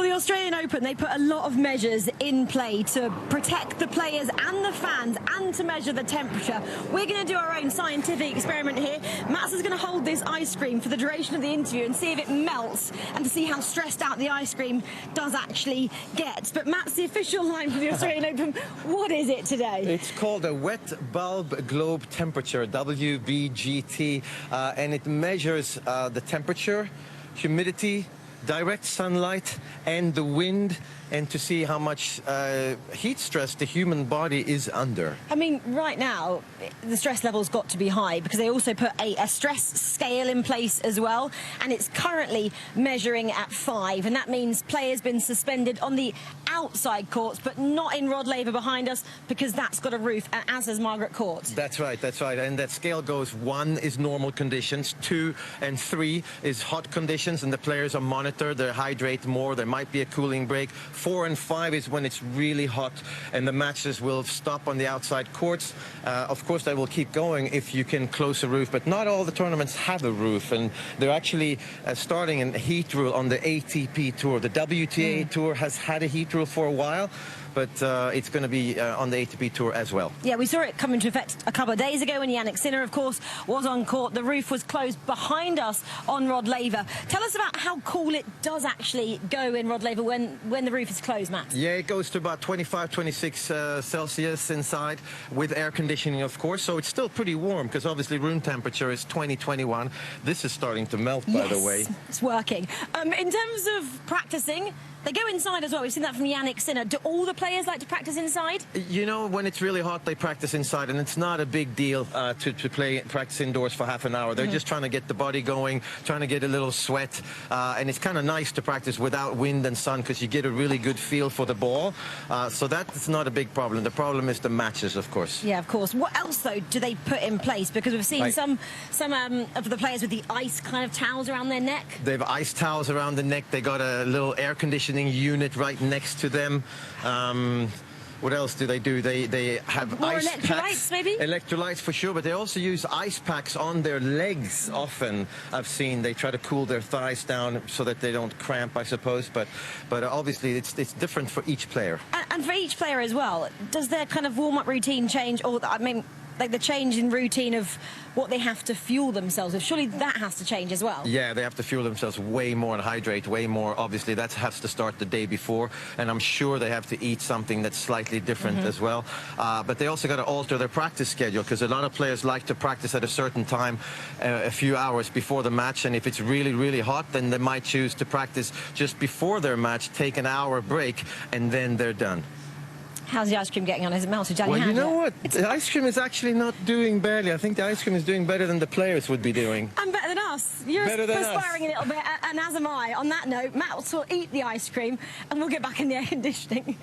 the Australian Open, they put a lot of measures in play to protect the players and the fans and to measure the temperature. We're going to do our own scientific experiment here. Mats is going to hold this ice cream for the duration of the interview and see if it melts and to see how stressed out the ice cream does actually get. But Mats, the official line for the Australian Open, what is it today? It's called a wet bulb globe temperature, WBGT, and it measures the temperature, humidity, direct sunlight and the wind, and to see how much heat stress the human body is under. I mean, right now, the stress level's got to be high because they also put a stress scale in place as well, and it's currently measuring at 5, and that means players been suspended on the outside courts, but not in Rod Laver behind us because that's got a roof, as has Margaret Court. That's right, and that scale goes 1 is normal conditions, 2 and 3 is hot conditions, and the players are monitored, they hydrate more, there might be a cooling break. 4 and 5 is when it's really hot and the matches will stop on the outside courts. Of course, they will keep going if you can close a roof, but not all the tournaments have a roof, and they're actually starting a heat rule on the ATP Tour. The WTA Tour has had a heat rule for a while, but it's going to be on the ATP Tour as well. Yeah, we saw it come into effect a couple of days ago when Yannick Sinner, of course, was on court. The roof was closed behind us on Rod Laver. Tell us about how cool it does actually go in Rod Laver when the roof is closed, Matt. Yeah, it goes to about 25, 26 Celsius inside with air conditioning, of course, so it's still pretty warm because obviously room temperature is 20, 21. This is starting to melt, by the way. It's working. In terms of practicing, they go inside as well. We've seen that from Yannick Sinner. Do all the players like to practice inside? You know, when it's really hot, they practice inside, and it's not a big deal to practice indoors for half an hour. They're just trying to get the body going, trying to get a little sweat, and it's kind of nice to practice without wind and sun because you get a really good feel for the ball. So that's not a big problem. The problem is the matches, of course. Yeah, of course. What else, though, do they put in place? Because we've seen some of the players with the ice kind of towels around their neck. They have ice towels around the neck. They got a little air conditioning unit right next to them. What else do? They have more ice electrolytes, packs. maybe? Electrolytes for sure, but they also use ice packs on their legs often. I've seen they try to cool their thighs down so that they don't cramp, I suppose. But obviously it's different for each player. And for each player as well, does their kind of warm-up routine change? Or I mean, like the change in routine of what they have to fuel themselves with, surely that has to change as well? Yeah, they have to fuel themselves way more and hydrate way more. Obviously, that has to start the day before, and I'm sure they have to eat something that's slightly different as well. But they also got to alter their practice schedule because a lot of players like to practice at a certain time, a few hours before the match, and if it's really, really hot, then they might choose to practice just before their match, take an hour break, and then they're done. How's the ice cream getting on? Is it melted down your hand? Well, you know what? The ice cream is actually not doing badly. I think the ice cream is doing better than the players would be doing. And better than us. You're perspiring a little bit, and as am I. On that note, Matt will eat the ice cream, and we'll get back in the air conditioning.